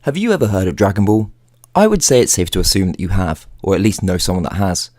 Have you ever heard of Dragon Ball? I would say it's safe to assume that you have, or at least know someone that has.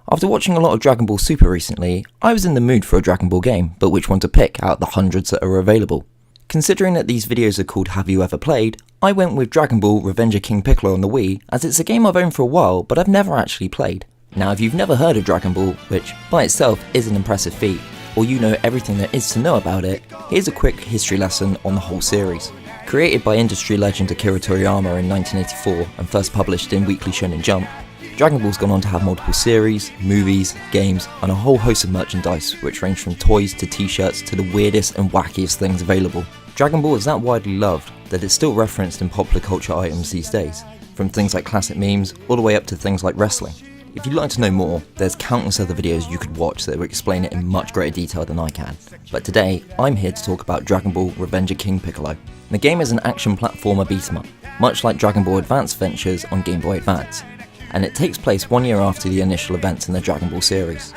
After watching a lot of Dragon Ball Super recently, I was in the mood for a Dragon Ball game, but which one to pick out of the hundreds that are available. Considering that these videos are called Have You Ever Played, I went with Dragon Ball Revenge of King Piccolo on the Wii, as it's a game I've owned for a while, but I've never actually played. Now if you've never heard of Dragon Ball, which by itself is an impressive feat, or you know everything there is to know about it, here's a quick history lesson on the whole series. Created by industry legend Akira Toriyama in 1984 and first published in Weekly Shonen Jump, Dragon Ball's gone on to have multiple series, movies, games, and a whole host of merchandise which range from toys to t-shirts to the weirdest and wackiest things available. Dragon Ball is that widely loved that it's still referenced in popular culture items these days, from things like classic memes all the way up to things like wrestling. If you'd like to know more, there's countless other videos you could watch that will explain it in much greater detail than I can. But today, I'm here to talk about Dragon Ball Revenge of King Piccolo. The game is an action platformer beat-em-up, much like Dragon Ball Advance Adventures on Game Boy Advance, and it takes place 1 year after the initial events in the Dragon Ball series.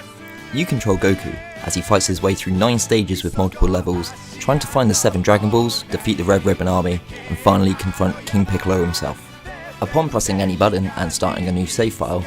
You control Goku, as he fights his way through 9 stages with multiple levels, trying to find the 7 Dragon Balls, defeat the Red Ribbon Army, and finally confront King Piccolo himself. Upon pressing any button and starting a new save file,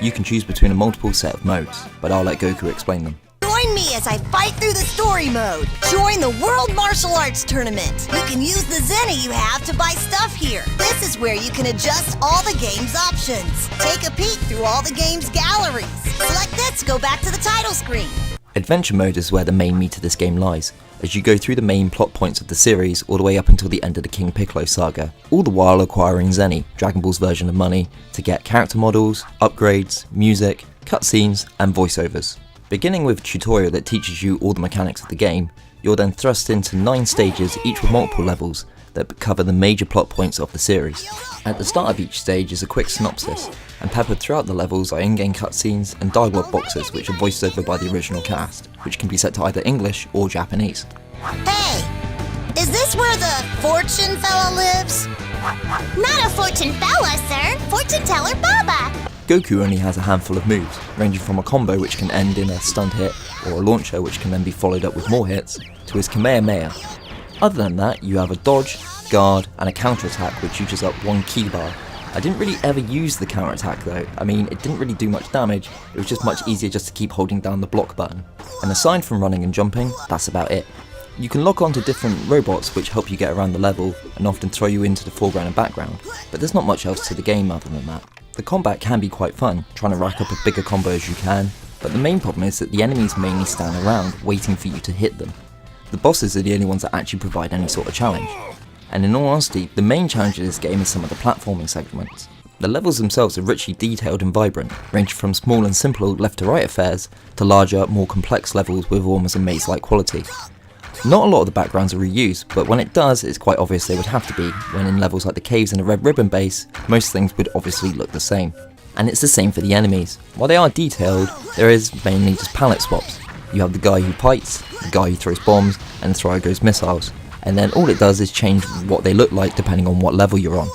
you can choose between a multiple set of modes, but I'll let Goku explain them. Join me as I fight through the story mode. Join the World Martial Arts Tournament. You can use the Zenny you have to buy stuff here. This is where you can adjust all the game's options. Take a peek through all the game's galleries. Select this to go back to the title screen. Adventure mode is where the main meat of this game lies, as you go through the main plot points of the series all the way up until the end of the King Piccolo saga, all the while acquiring Zenny, Dragon Ball's version of money, to get character models, upgrades, music, cutscenes, and voiceovers. Beginning with a tutorial that teaches you all the mechanics of the game, you're then thrust into 9 stages, each with multiple levels, that cover the major plot points of the series. At the start of each stage is a quick synopsis, and peppered throughout the levels are in-game cutscenes and dialogue boxes which are voiced over by the original cast, which can be set to either English or Japanese. Hey, is this where the fortune fella lives? Not a fortune fella, sir. Fortune teller Baba. Goku only has a handful of moves, ranging from a combo which can end in a stunned hit, or a launcher which can then be followed up with more hits, to his Kamehameha. Other than that, you have a dodge, guard, and a counter-attack which uses up 1 key bar. I didn't really ever use the counter-attack though. I mean, it didn't really do much damage, it was just much easier just to keep holding down the block button. And aside from running and jumping, that's about it. You can lock onto different robots which help you get around the level and often throw you into the foreground and background, but there's not much else to the game other than that. The combat can be quite fun, trying to rack up a bigger combo as you can, but the main problem is that the enemies mainly stand around waiting for you to hit them. The bosses are the only ones that actually provide any sort of challenge. And in all honesty, the main challenge of this game is some of the platforming segments. The levels themselves are richly detailed and vibrant, ranging from small and simple left to right affairs, to larger, more complex levels with almost a maze-like quality. Not a lot of the backgrounds are reused, but when it does, it's quite obvious they would have to be, when in levels like the caves and the Red Ribbon base, most things would obviously look the same. And it's the same for the enemies. While they are detailed, there is mainly just palette swaps. You have the guy who fights, the guy who throws bombs, and the thrower goes missiles, and then all it does is change what they look like depending on what level you're on.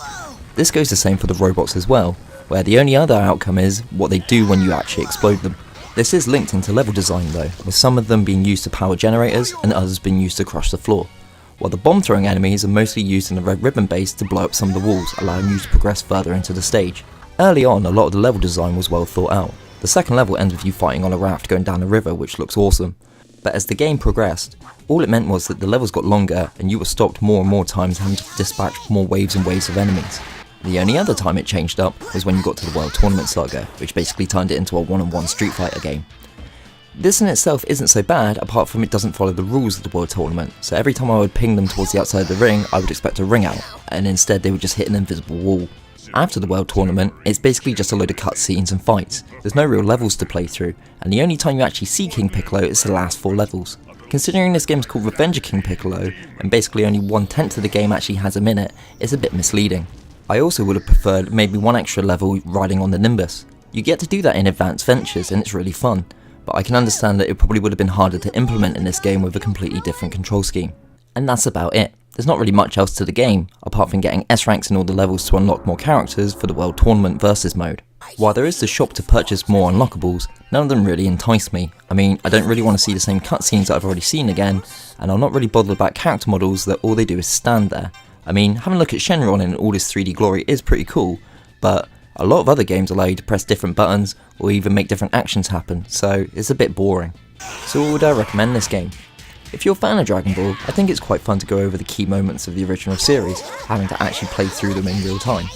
This goes the same for the robots as well, where the only other outcome is what they do when you actually explode them. This is linked into level design though, with some of them being used to power generators and others being used to crush the floor, while the bomb throwing enemies are mostly used in the Red Ribbon base to blow up some of the walls, allowing you to progress further into the stage. Early on, a lot of the level design was well thought out. The second level ends with you fighting on a raft going down a river, which looks awesome. But as the game progressed, all it meant was that the levels got longer and you were stopped more and more times having to dispatch more waves and waves of enemies. The only other time it changed up was when you got to the World Tournament saga, which basically turned it into a one-on-one Street Fighter game. This in itself isn't so bad, apart from it doesn't follow the rules of the World Tournament, so every time I would ping them towards the outside of the ring, I would expect a ring out, and instead they would just hit an invisible wall. After the World Tournament, it's basically just a load of cutscenes and fights. There's no real levels to play through, and the only time you actually see King Piccolo is the last 4 levels. Considering this game is called Revenge of King Piccolo, and basically only 1/10 of the game actually has him in it, it's a bit misleading. I also would have preferred maybe 1 extra level riding on the Nimbus. You get to do that in Advanced Ventures and it's really fun, but I can understand that it probably would have been harder to implement in this game with a completely different control scheme. And that's about it. There's not really much else to the game, apart from getting S ranks in all the levels to unlock more characters for the World Tournament versus mode. While there is the shop to purchase more unlockables, none of them really entice me. I mean, I don't really want to see the same cutscenes that I've already seen again, and I'm not really bothered about character models that all they do is stand there. I mean, having a look at Shenron in all his 3D glory is pretty cool, but a lot of other games allow you to press different buttons or even make different actions happen, so it's a bit boring. So what would I recommend this game? If you're a fan of Dragon Ball, I think it's quite fun to go over the key moments of the original series, having to actually play through them in real time.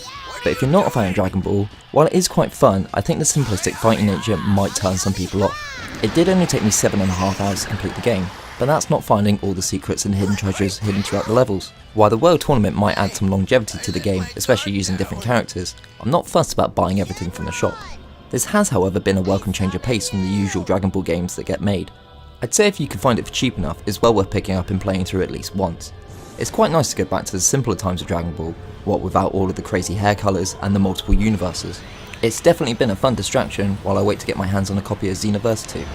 But if you're not a fan of Dragon Ball, while it is quite fun, I think the simplistic fighting nature might turn some people off. It did only take me 7.5 hours to complete the game, but that's not finding all the secrets and hidden treasures hidden throughout the levels. While the World Tournament might add some longevity to the game, especially using different characters, I'm not fussed about buying everything from the shop. This has however been a welcome change of pace from the usual Dragon Ball games that get made. I'd say if you can find it for cheap enough, it's well worth picking up and playing through at least once. It's quite nice to go back to the simpler times of Dragon Ball, what without all of the crazy hair colours and the multiple universes. It's definitely been a fun distraction while I wait to get my hands on a copy of Xenoverse 2.